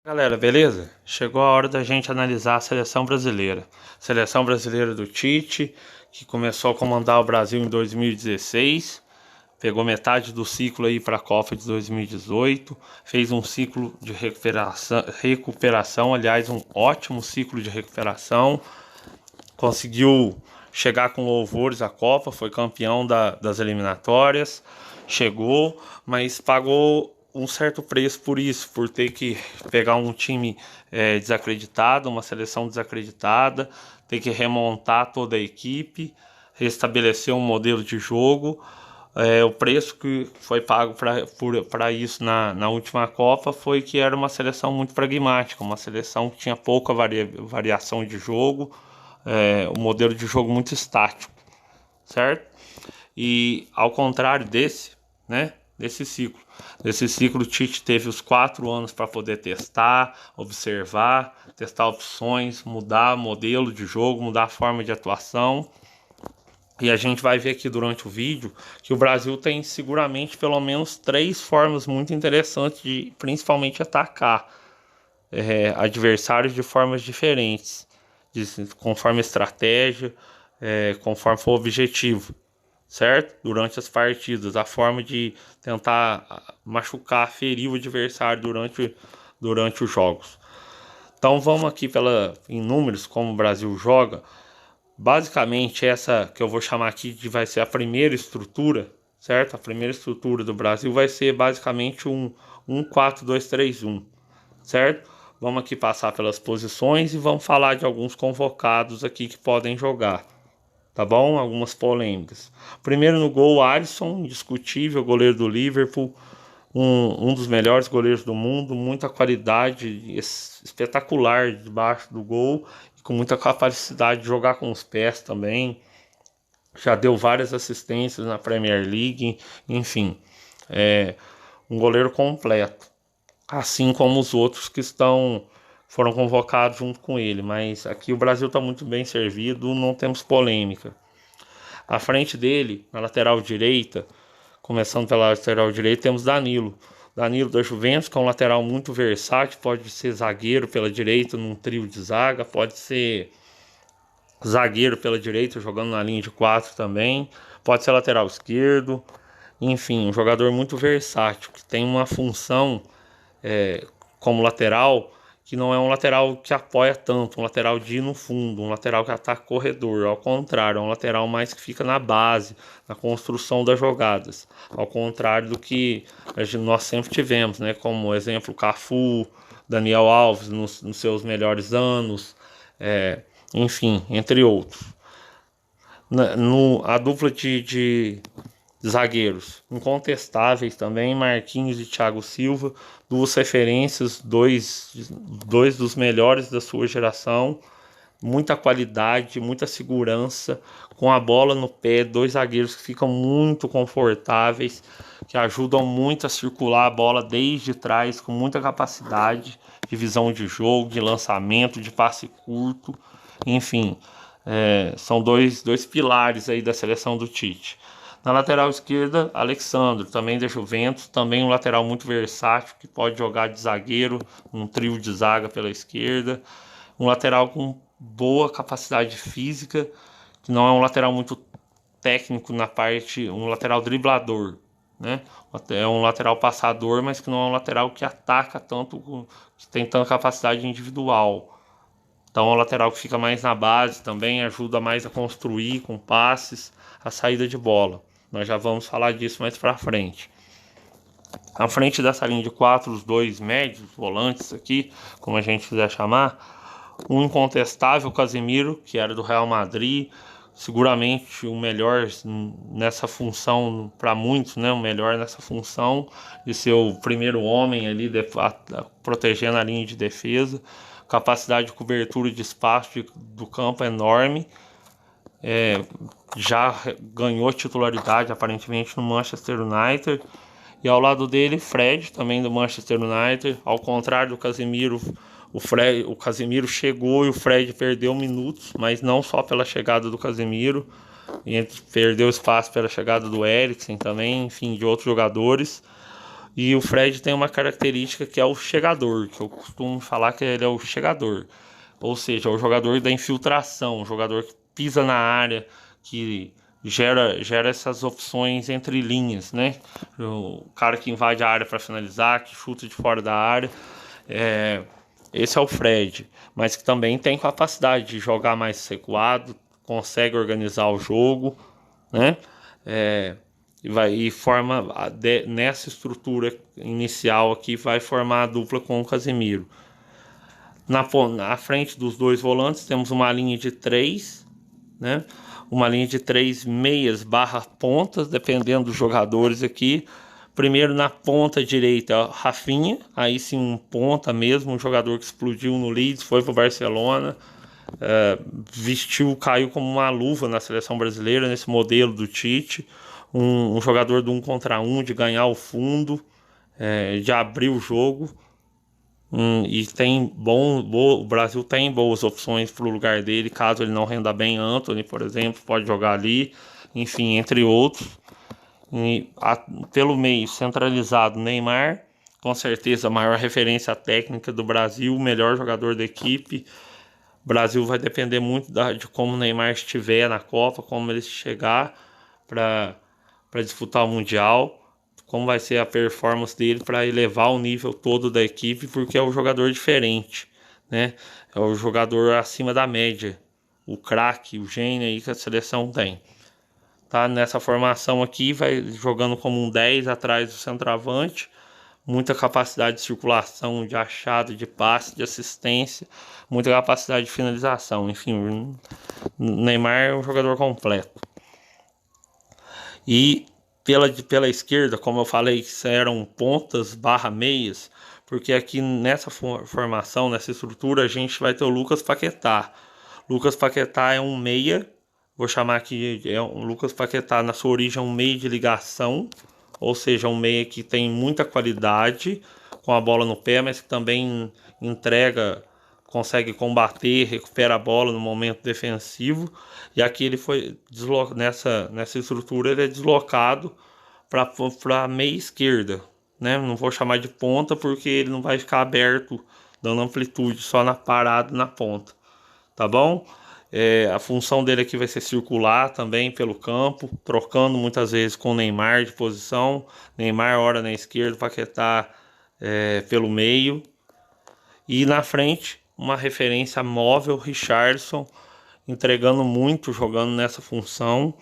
Galera, beleza? Chegou a hora da gente analisar a seleção brasileira. Seleção brasileira do Tite, que começou a comandar o Brasil em 2016, pegou metade do ciclo aí para a Copa de 2018, fez um ciclo de recuperação, aliás, um ótimo ciclo de recuperação, conseguiu chegar com louvores à Copa, foi campeão das eliminatórias, chegou, mas pagou um certo preço por isso, por ter que pegar um time desacreditado, uma seleção desacreditada, ter que remontar toda a equipe, restabelecer um modelo de jogo. O preço que foi pago para isso na última Copa foi que era uma seleção muito pragmática, uma seleção que tinha pouca variação de jogo, um modelo de jogo muito estático, certo? E ao contrário né, desse ciclo, o Tite teve os 4 anos para poder testar, observar, testar opções, mudar modelo de jogo, mudar a forma de atuação. E a gente vai ver aqui durante o vídeo que o Brasil tem seguramente pelo menos 3 formas muito interessantes de principalmente atacar adversários de formas diferentes, conforme a estratégia, conforme for o objetivo, certo? Durante as partidas, a forma de tentar machucar, ferir o adversário durante os jogos. Então vamos aqui em números como o Brasil joga. Basicamente essa que eu vou chamar aqui vai ser a primeira estrutura, certo? A primeira estrutura do Brasil vai ser basicamente um 4-2-3-1, certo? Vamos aqui passar pelas posições e vamos falar de alguns convocados aqui que podem jogar, tá bom? Algumas polêmicas. Primeiro no gol, Alisson, indiscutível, goleiro do Liverpool, um dos melhores goleiros do mundo, muita qualidade espetacular debaixo do gol, com muita capacidade de jogar com os pés também. Já deu várias assistências na Premier League, enfim, um goleiro completo, assim como os outros que foram convocados junto com ele. Mas aqui o Brasil está muito bem servido, não temos polêmica. À frente dele, na lateral direita, começando pela lateral direita, temos Danilo. Danilo da Juventus, que é um lateral muito versátil, pode ser zagueiro pela direita num trio de zaga, pode ser zagueiro pela direita jogando na linha de 4 também, pode ser lateral esquerdo, enfim, um jogador muito versátil, que tem uma função como lateral, que não é um lateral que apoia tanto, um lateral de ir no fundo, um lateral que ataca corredor, ao contrário, é um lateral mais que fica na base, na construção das jogadas, ao contrário do que nós sempre tivemos, né, como exemplo Cafu, Daniel Alves nos seus melhores anos, enfim, entre outros. A dupla de zagueiros incontestáveis também, Marquinhos e Thiago Silva, 2 referências, dois dos melhores da sua geração, muita qualidade, muita segurança, com a bola no pé, 2 zagueiros que ficam muito confortáveis, que ajudam muito a circular a bola desde trás, com muita capacidade de visão de jogo, de lançamento, de passe curto, enfim, são dois pilares aí da seleção do Tite. Na lateral esquerda, Alexandre, também da Juventus, também um lateral muito versátil, que pode jogar de zagueiro, um trio de zaga pela esquerda. Um lateral com boa capacidade física, que não é um lateral muito técnico na parte, um lateral driblador, né? É um lateral passador, mas que não é um lateral que ataca tanto, que tem tanta capacidade individual. Então é um lateral que fica mais na base também, ajuda mais a construir com passes, a saída de bola. Nós já vamos falar disso mais pra frente. À frente dessa linha de 4, os 2 médios, volantes aqui, como a gente quiser chamar, um incontestável Casemiro, que era do Real Madrid, seguramente o melhor nessa função, para muitos, né, o melhor nessa função de ser o primeiro homem ali, protegendo a linha de defesa, capacidade de cobertura de espaço do campo enorme. Já ganhou titularidade aparentemente no Manchester United, e ao lado dele Fred, também do Manchester United. Ao contrário do Casemiro, o Casemiro chegou e o Fred perdeu minutos, mas não só pela chegada do Casemiro, e perdeu espaço pela chegada do Eriksen também, enfim, de outros jogadores. E o Fred tem uma característica que é o chegador, que eu costumo falar que ele é o chegador. Ou seja, o jogador da infiltração, o jogador que pisa na área, que gera essas opções entre linhas, né? O cara que invade a área para finalizar, que chuta de fora da área. Esse é o Fred, mas que também tem capacidade de jogar mais recuado, consegue organizar o jogo, né? E forma nessa estrutura inicial aqui, vai formar a dupla com o Casemiro. Na frente dos dois volantes temos uma linha de 3, né? Uma linha de 3 meias barra pontas, dependendo dos jogadores aqui. Primeiro na ponta direita, Rafinha, aí sim um ponta mesmo, um jogador que explodiu no Leeds, foi para o Barcelona, caiu como uma luva na seleção brasileira, nesse modelo do Tite, um jogador do 1 contra 1, de ganhar o fundo, de abrir o jogo, e o Brasil tem boas opções para o lugar dele, caso ele não renda bem. Antony, por exemplo, pode jogar ali, enfim, entre outros. Pelo meio centralizado, Neymar, com certeza a maior referência técnica do Brasil, o melhor jogador da equipe. O Brasil vai depender muito de como o Neymar estiver na Copa, como ele chegar para disputar o Mundial, como vai ser a performance dele para elevar o nível todo da equipe, porque é um jogador diferente, né? É o jogador acima da média, o craque, o gênio aí que a seleção tem. Tá nessa formação aqui, vai jogando como um 10 atrás do centroavante, muita capacidade de circulação, de achado, de passe, de assistência, muita capacidade de finalização. Enfim, o Neymar é um jogador completo. E pela esquerda, como eu falei, eram pontas barra meias, porque aqui nessa formação, nessa estrutura, a gente vai ter o Lucas Paquetá. Lucas Paquetá é um meia, vou chamar aqui, o Lucas Paquetá na sua origem é um meia de ligação, ou seja, um meia que tem muita qualidade com a bola no pé, mas que também consegue combater, recupera a bola no momento defensivo. E aqui ele foi nessa estrutura, ele é deslocado para a meia esquerda, né? Não vou chamar de ponta porque ele não vai ficar aberto dando amplitude só na parada na ponta, tá bom? A função dele aqui vai ser circular também pelo campo, trocando muitas vezes com o Neymar de posição. Neymar ora na esquerda, Paquetá pelo meio. E na frente, uma referência móvel, Richarlison, entregando muito, jogando nessa função.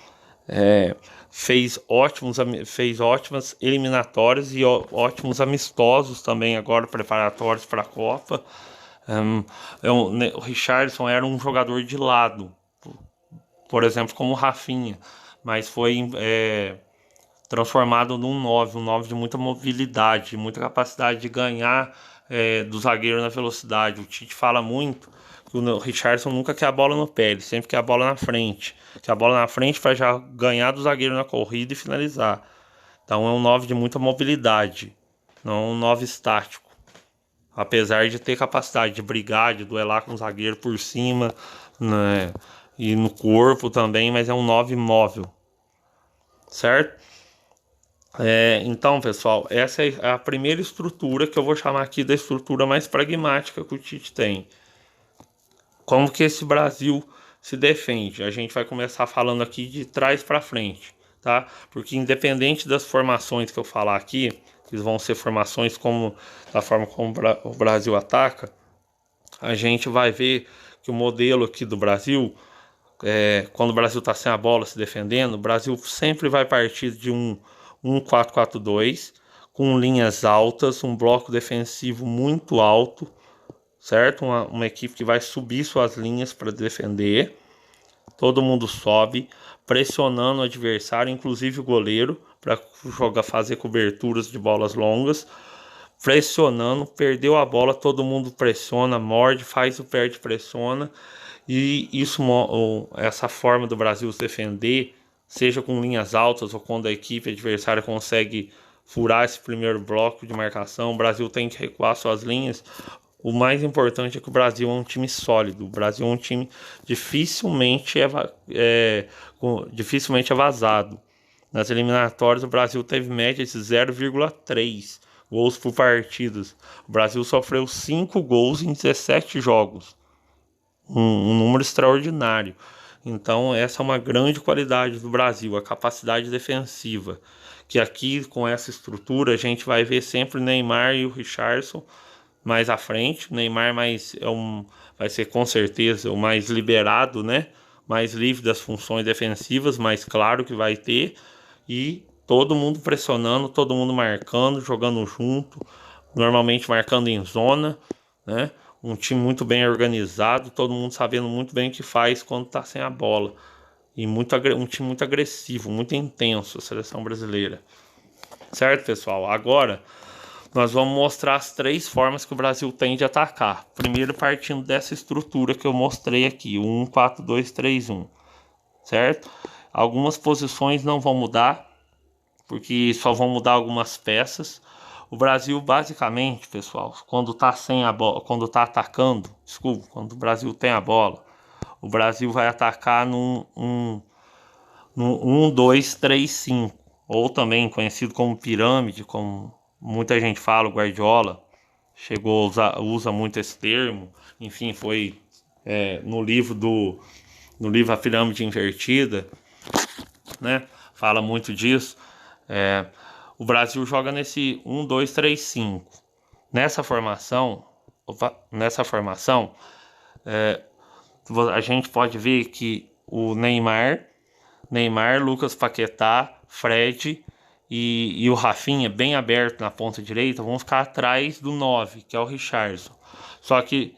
Fez ótimas eliminatórias e ótimos amistosos também agora, preparatórios para a Copa. O Richarlison era um jogador de lado, por exemplo, como o Rafinha, mas foi transformado num 9, um 9 de muita mobilidade, muita capacidade de ganhar do zagueiro na velocidade. O Tite fala muito que o Richarlison nunca quer a bola no pé, ele sempre quer a bola na frente. Que a bola na frente para já ganhar do zagueiro na corrida e finalizar. Então é um 9 de muita mobilidade, não um 9 estático. Apesar de ter capacidade de brigar, de duelar com o zagueiro por cima, né, e no corpo também, mas é um 9 móvel, certo? Então, pessoal, essa é a primeira estrutura que eu vou chamar aqui da estrutura mais pragmática que o Tite tem. Como que esse Brasil se defende? A gente vai começar falando aqui de trás para frente, tá? Porque independente das formações que eu falar aqui, que vão ser formações da forma como o Brasil ataca, a gente vai ver que o modelo aqui do Brasil, quando o Brasil está sem a bola se defendendo, o Brasil sempre vai partir de um 4-4-2, com linhas altas, um bloco defensivo muito alto, certo? Uma equipe que vai subir suas linhas para defender. Todo mundo sobe, pressionando o adversário, inclusive o goleiro, para fazer coberturas de bolas longas. Pressionando, perdeu a bola, todo mundo pressiona, morde, faz o perde, pressiona. E essa forma do Brasil se defender, seja com linhas altas ou quando a equipe adversária consegue furar esse primeiro bloco de marcação, o Brasil tem que recuar suas linhas. O mais importante é que o Brasil é um time sólido. O Brasil é um time dificilmente é vazado. Nas eliminatórias, o Brasil teve média de 0,3 gols por partidas. O Brasil sofreu 5 gols em 17 jogos. Um número extraordinário. Então essa é uma grande qualidade do Brasil, a capacidade defensiva. Que aqui com essa estrutura a gente vai ver sempre o Neymar e o Richarlison mais à frente. O Neymar vai ser com certeza o mais liberado, né? Mais livre das funções defensivas, mais claro que vai ter. E todo mundo pressionando, todo mundo marcando, jogando junto, normalmente marcando em zona, né? Um time muito bem organizado, todo mundo sabendo muito bem o que faz quando tá sem a bola. E um time muito agressivo, muito intenso, a seleção brasileira. Certo, pessoal? Agora nós vamos mostrar as 3 formas que o Brasil tem de atacar. Primeiro, partindo dessa estrutura que eu mostrei aqui, o 1-4-2-3-1. Certo? Algumas posições não vão mudar, porque só vão mudar algumas peças. O Brasil, basicamente, pessoal, quando tá sem a bola, quando tá atacando, desculpa, quando o Brasil tem a bola, o Brasil vai atacar num 1-2-3-5, ou também conhecido como pirâmide, como muita gente fala, o Guardiola usa muito esse termo. Enfim, foi no livro A Pirâmide Invertida, né? Fala muito disso. O Brasil joga nesse 1-2-3-5. Nessa formação, a gente pode ver que o Neymar, Lucas Paquetá, Fred e o Rafinha, bem aberto na ponta direita, vão ficar atrás do 9, que é o Richarlison. Só que,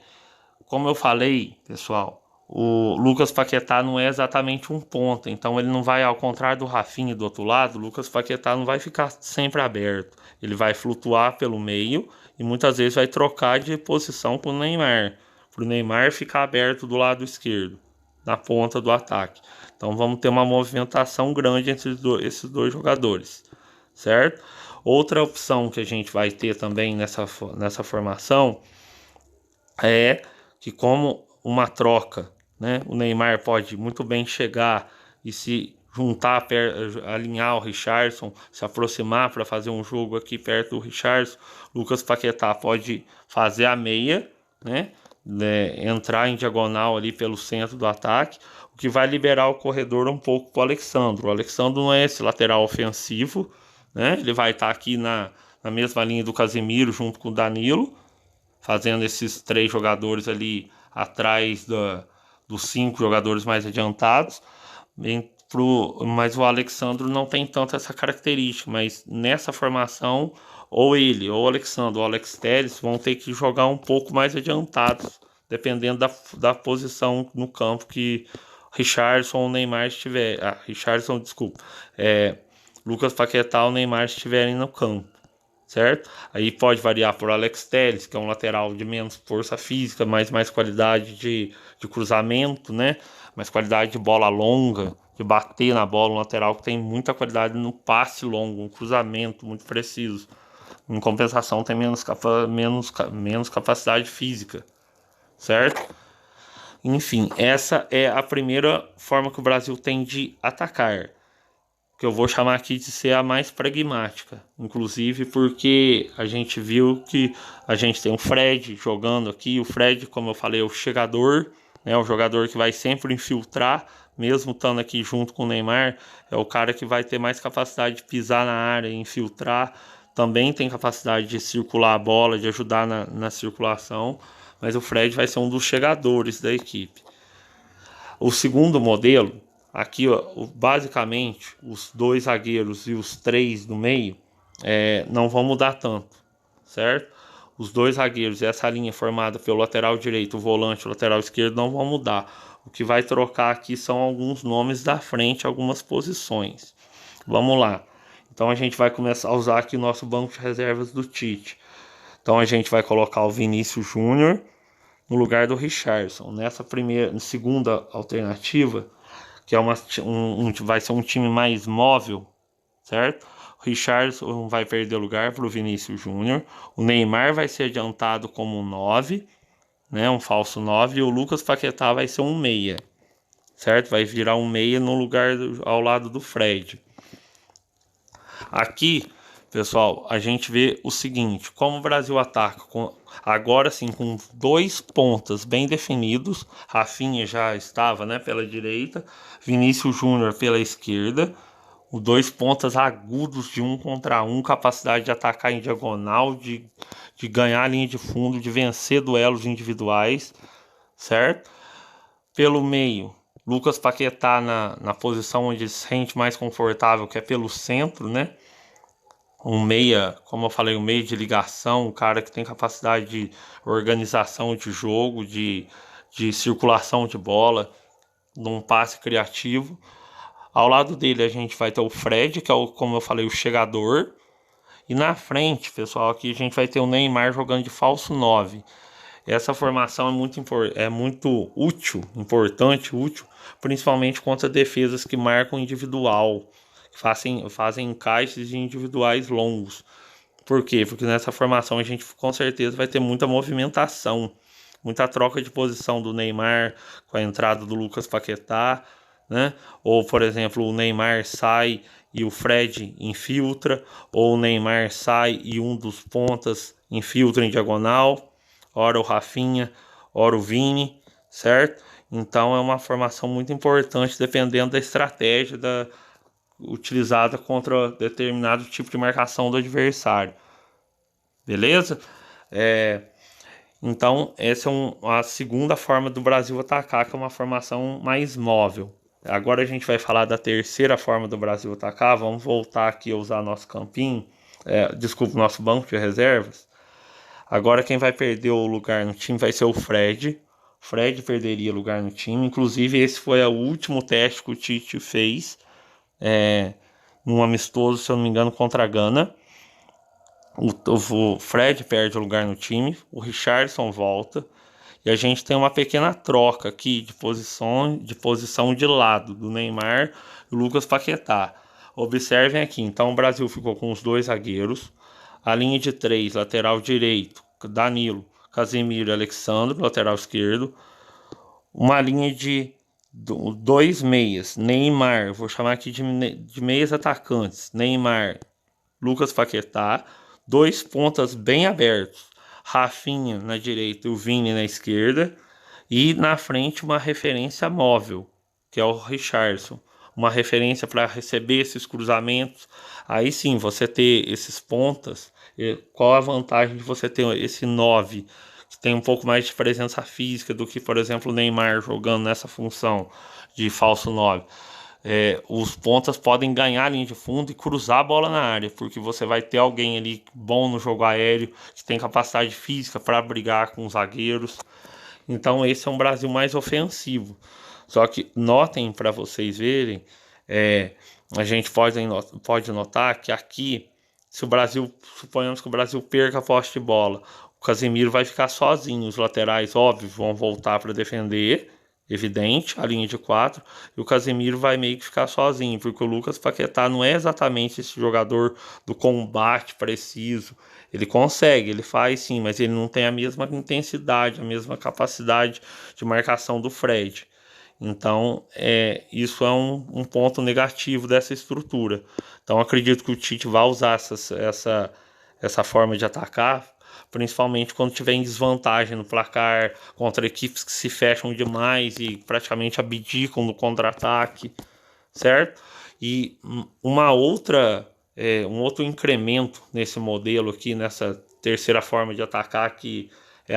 como eu falei, pessoal, o Lucas Paquetá não é exatamente um ponta, então ele não vai, ao contrário do Rafinha do outro lado, o Lucas Paquetá não vai ficar sempre aberto. Ele vai flutuar pelo meio e muitas vezes vai trocar de posição com o Neymar, para o Neymar ficar aberto do lado esquerdo, na ponta do ataque. Então vamos ter uma movimentação grande entre esses dois jogadores, certo? Outra opção que a gente vai ter também nessa formação é que, como uma troca, né, o Neymar pode muito bem chegar e se juntar, alinhar o Richarlison, se aproximar para fazer um jogo aqui perto do Richarlison. Lucas Paquetá pode fazer a meia, né, entrar em diagonal ali pelo centro do ataque, o que vai liberar o corredor um pouco para o Alexandre. O Alexandre não é esse lateral ofensivo, né, ele vai estar aqui na mesma linha do Casemiro junto com o Danilo, fazendo esses 3 jogadores ali atrás dos 5 jogadores mais adiantados. Mas o Alexandre não tem tanto essa característica, mas nessa formação, ou ele, ou o Alexandre, ou o Alex Telles vão ter que jogar um pouco mais adiantados, dependendo da posição no campo que Richarlison ou Neymar estiver. Richarlison, desculpa. Lucas Paquetá ou Neymar estiverem no campo. Certo? Aí pode variar por Alex Telles, que é um lateral de menos força física, mas mais qualidade de cruzamento, né? Mais qualidade de bola longa, de bater na bola, um lateral que tem muita qualidade no passe longo, um cruzamento muito preciso. Em compensação, tem menos capacidade física, certo? Enfim, essa é a primeira forma que o Brasil tem de atacar, que eu vou chamar aqui de ser a mais pragmática, inclusive porque a gente viu que a gente tem o Fred jogando aqui. O Fred, como eu falei, é o chegador, né, o jogador que vai sempre infiltrar, mesmo estando aqui junto com o Neymar, é o cara que vai ter mais capacidade de pisar na área, infiltrar, também tem capacidade de circular a bola, de ajudar na circulação, mas o Fred vai ser um dos chegadores da equipe. O segundo modelo, aqui, ó, basicamente, os 2 zagueiros e os 3 no meio não vão mudar tanto, certo? Os 2 zagueiros e essa linha formada pelo lateral direito, o volante e o lateral esquerdo não vão mudar. O que vai trocar aqui são alguns nomes da frente, algumas posições. Vamos lá. Então a gente vai começar a usar aqui o nosso banco de reservas do Tite. Então a gente vai colocar o Vinícius Júnior no lugar do Richarlison. Segunda alternativa, que é vai ser um time mais móvel, certo? O Richarlison vai perder lugar para o Vinícius Júnior. O Neymar vai ser adiantado como um 9, né? Um falso 9. E o Lucas Paquetá vai ser um meia, certo? Vai virar um meia no lugar ao lado do Fred. Aqui pessoal, a gente vê o seguinte, como o Brasil ataca, agora sim, com dois pontas bem definidos, Rafinha já estava, né, pela direita, Vinícius Júnior pela esquerda, os dois pontas agudos de um contra um, capacidade de atacar em diagonal, de ganhar a linha de fundo, de vencer duelos individuais, certo? Pelo meio, Lucas Paquetá na posição onde ele se sente mais confortável, que é pelo centro, né? Um meia, como eu falei, um meia de ligação, um cara que tem capacidade de organização de jogo, de circulação de bola, num passe criativo. Ao lado dele a gente vai ter o Fred, que é o, como eu falei, o chegador. E na frente, pessoal, aqui a gente vai ter o Neymar jogando de falso 9. Essa formação é muito útil, importante, útil, principalmente contra defesas que marcam individual, que fazem encaixes individuais longos. Por quê? Porque nessa formação a gente com certeza vai ter muita movimentação, muita troca de posição do Neymar com a entrada do Lucas Paquetá, né? Ou, por exemplo, o Neymar sai e o Fred infiltra, ou o Neymar sai e um dos pontas infiltra em diagonal, ora o Rafinha, ora o Vini, certo? Então é uma formação muito importante dependendo da estratégia utilizada contra determinado tipo de marcação do adversário. Beleza? Então, essa é a segunda forma do Brasil atacar, que é uma formação mais móvel. Agora a gente vai falar da terceira forma do Brasil atacar. Vamos voltar aqui a usar nosso campinho, desculpa, nosso banco de reservas. Agora quem vai perder o lugar no time vai ser o Fred. O Fred perderia lugar no time. Inclusive, esse foi o último teste que o Tite fez num amistoso, se eu não me engano, contra a Gana. O Fred perde o lugar no time, o Richarlison volta e a gente tem uma pequena troca aqui de posição de lado do Neymar e o Lucas Paquetá. Observem aqui, então o Brasil ficou com os dois zagueiros, a linha de 3, lateral direito, Danilo, Casemiro e Alexandre, lateral esquerdo, uma linha de dois meias, Neymar, vou chamar aqui de meias atacantes, Neymar, Lucas Paquetá, dois pontas bem abertos, Rafinha na direita e o Vini na esquerda, e na frente uma referência móvel, que é o Richarlison, uma referência para receber esses cruzamentos. Aí sim, você ter esses pontas, qual a vantagem de você ter esse 9, que tem um pouco mais de presença física do que, por exemplo, o Neymar jogando nessa função de falso 9. Os pontas podem ganhar a linha de fundo e cruzar a bola na área, porque você vai ter alguém ali bom no jogo aéreo, que tem capacidade física para brigar com os zagueiros. Então esse é um Brasil mais ofensivo. Só que notem, para vocês verem, a gente pode notar que aqui, se o Brasil, suponhamos que o Brasil perca a posse de bola, o Casemiro vai ficar sozinho, os laterais, óbvio, vão voltar para defender, evidente, a linha de 4, e o Casemiro vai meio que ficar sozinho, porque o Lucas Paquetá não é exatamente esse jogador do combate preciso. Ele consegue, ele faz sim, mas ele não tem a mesma intensidade, a mesma capacidade de marcação do Fred. Então, isso é um ponto negativo dessa estrutura. Então, acredito que o Tite vai usar essa forma de atacar, principalmente quando tiver em desvantagem no placar, contra equipes que se fecham demais e praticamente abdicam no contra-ataque, certo? E um outro incremento nesse modelo aqui, nessa terceira forma de atacar, que é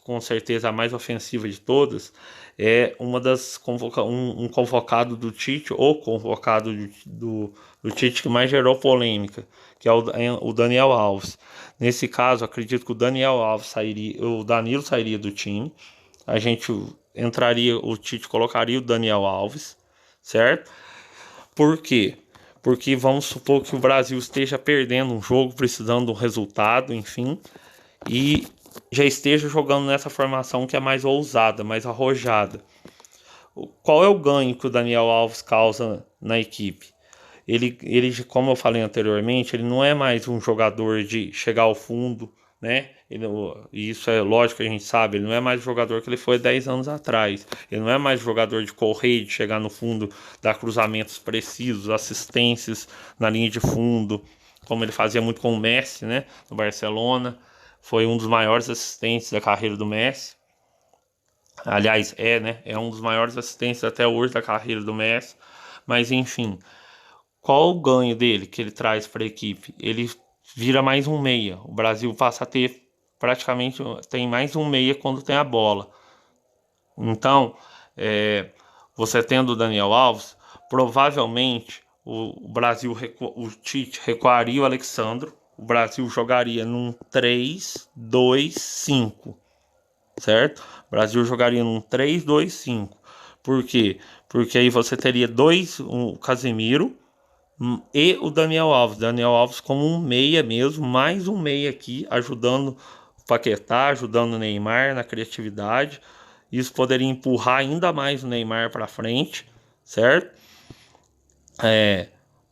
com certeza a mais ofensiva de todas, é um convocado do Tite, ou convocado do Tite que mais gerou polêmica, que é o Daniel Alves. Nesse caso, acredito que o Danilo sairia do time, a gente o Tite colocaria o Daniel Alves, certo? Por quê? Porque vamos supor que o Brasil esteja perdendo um jogo, precisando de um resultado, enfim, e já esteja jogando nessa formação que é mais ousada, mais arrojada. Qual é o ganho que o Daniel Alves causa na equipe? Ele, como eu falei anteriormente, ele não é mais um jogador de chegar ao fundo, né? E isso é lógico que a gente sabe, ele não é mais o jogador que ele foi 10 anos atrás. Ele não é mais o jogador de correr, de chegar no fundo, dar cruzamentos precisos, assistências na linha de fundo, como ele fazia muito com o Messi, né, no Barcelona. Foi um dos maiores assistentes da carreira do Messi. Aliás, né, é um dos maiores assistentes até hoje da carreira do Messi. Mas enfim, qual o ganho dele que ele traz para a equipe? Ele vira mais um meia. O Brasil passa a ter praticamente tem mais um meia quando tem a bola. Então, você tendo o Daniel Alves, provavelmente o Brasil, o Tite recuaria o Alexandro. O Brasil jogaria num 3-2-5, certo? O Brasil jogaria num 3-2-5. Por quê? Porque aí você teria o Casemiro e o Daniel Alves. Daniel Alves como um meia mesmo, mais um meia aqui, ajudando o Paquetá, ajudando o Neymar na criatividade. Isso poderia empurrar ainda mais o Neymar para frente, certo?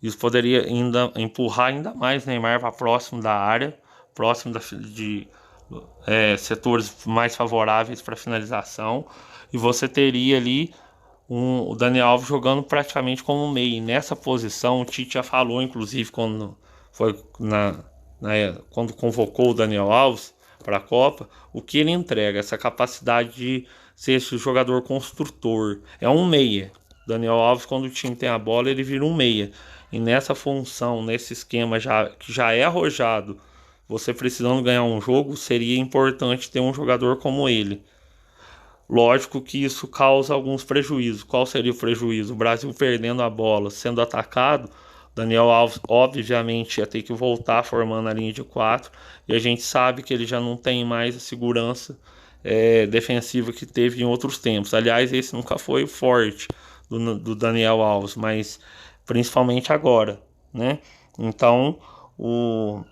Isso poderia ainda empurrar ainda mais o Neymar para próximo da área, próximo de setores mais favoráveis para finalização. E você teria ali o Daniel Alves jogando praticamente como meio. E nessa posição, o Tite já falou, inclusive, quando foi quando convocou o Daniel Alves para a Copa, o que ele entrega, essa capacidade de ser esse jogador construtor. É um meia. Daniel Alves, quando o time tem a bola, ele vira um meia. E nessa função, nesse esquema que já é arrojado, você precisando ganhar um jogo, seria importante ter um jogador como ele. Lógico que isso causa alguns prejuízos. Qual seria o prejuízo? O Brasil perdendo a bola, sendo atacado, Daniel Alves obviamente ia ter que voltar formando a linha de 4, e a gente sabe que ele já não tem mais a segurança defensiva que teve em outros tempos. Aliás, esse nunca foi o forte do Daniel Alves, mas principalmente agora, né? Então o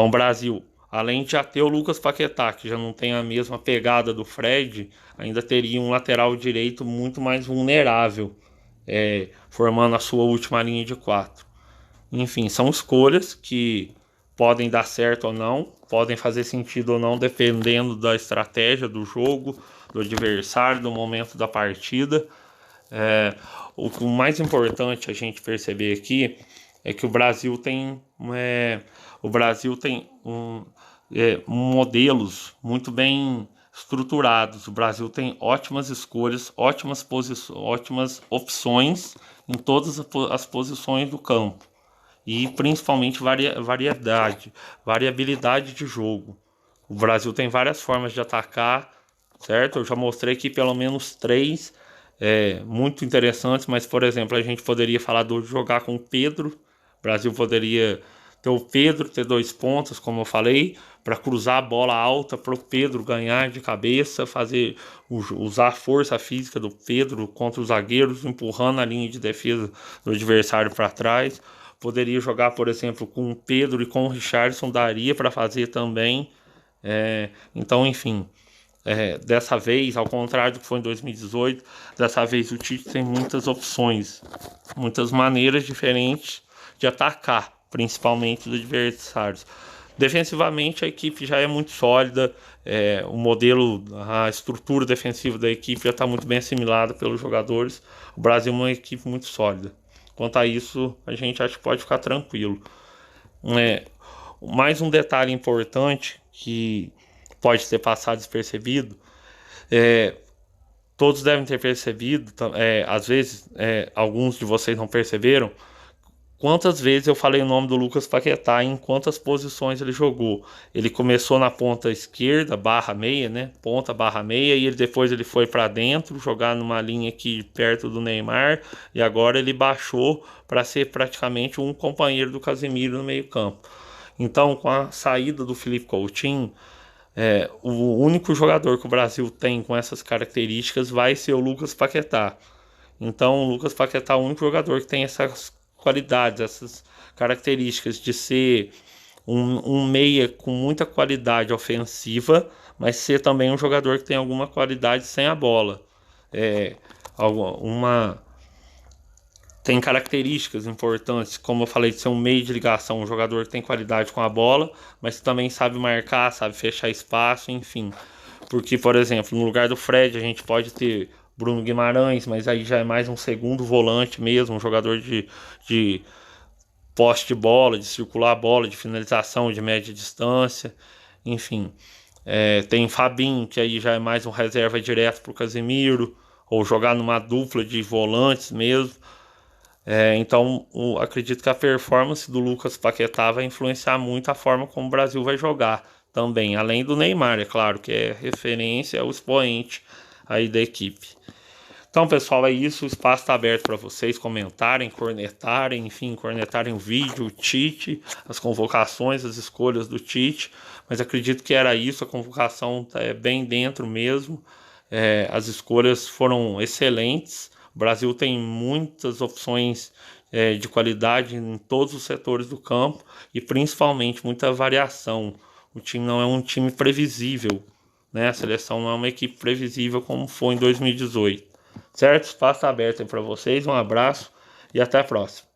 Brasil, além de já ter o Lucas Paquetá, que já não tem a mesma pegada do Fred, ainda teria um lateral direito muito mais vulnerável, formando a sua última linha de 4. Enfim, são escolhas que podem dar certo ou não, podem fazer sentido ou não, dependendo da estratégia do jogo, do adversário, do momento da partida. O mais importante a gente perceber aqui é que o Brasil tem modelos muito bem estruturados. O Brasil tem ótimas escolhas, ótimas opções em todas as posições do campo e principalmente variabilidade de jogo. O Brasil tem várias formas de atacar, certo? Eu já mostrei aqui pelo menos 3 muito interessantes, mas, por exemplo, a gente poderia falar de jogar com o Pedro. O Brasil poderia ter o Pedro, ter 2 pontas, como eu falei, para cruzar a bola alta para o Pedro ganhar de cabeça, usar a força física do Pedro contra os zagueiros, empurrando a linha de defesa do adversário para trás. Poderia jogar, por exemplo, com o Pedro e com o Richarlison, daria para fazer também. Então, enfim, dessa vez, ao contrário do que foi em 2018, dessa vez o Tite tem muitas opções, muitas maneiras diferentes de atacar, principalmente os adversários. Defensivamente, a equipe já é muito sólida, o modelo, a estrutura defensiva da equipe já está muito bem assimilada pelos jogadores. O Brasil é uma equipe muito sólida. Quanto a isso, a gente acha que pode ficar tranquilo. Mais um detalhe importante que pode ter passado despercebido, todos devem ter percebido, às vezes alguns de vocês não perceberam, quantas vezes eu falei o nome do Lucas Paquetá, em quantas posições ele jogou. Ele começou na ponta esquerda, /meia, né? Ponta /meia, e depois ele foi para dentro, jogar numa linha aqui perto do Neymar, e agora ele baixou para ser praticamente um companheiro do Casemiro no meio campo. Então, com a saída do Philippe Coutinho, o único jogador que o Brasil tem com essas características vai ser o Lucas Paquetá. Então, o Lucas Paquetá é o único jogador que tem essas qualidades, essas características de ser um meia com muita qualidade ofensiva, mas ser também um jogador que tem alguma qualidade sem a bola. Tem características importantes, como eu falei, de ser um meio de ligação, um jogador que tem qualidade com a bola, mas que também sabe marcar, sabe fechar espaço, enfim. Porque, por exemplo, no lugar do Fred, a gente pode ter Bruno Guimarães, mas aí já é mais um segundo volante mesmo, um jogador posse de bola, de circular a bola, de finalização de média distância, enfim. Tem Fabinho, que aí já é mais um reserva direto para o Casemiro, ou jogar numa dupla de volantes mesmo. Então, acredito que a performance do Lucas Paquetá vai influenciar muito a forma como o Brasil vai jogar também, além do Neymar, é claro, que é referência, é o expoente aí da equipe. Então, pessoal, é isso. O espaço está aberto para vocês comentarem, cornetarem, enfim, cornetarem o vídeo, o Tite, as convocações, as escolhas do Tite. Mas acredito que era isso, a convocação é bem dentro mesmo. As escolhas foram excelentes. O Brasil tem muitas opções de qualidade em todos os setores do campo e principalmente muita variação. O time não é um time previsível, né? A seleção não é uma equipe previsível como foi em 2018. Certo? Espaço aberto aí para vocês. Um abraço e até a próxima.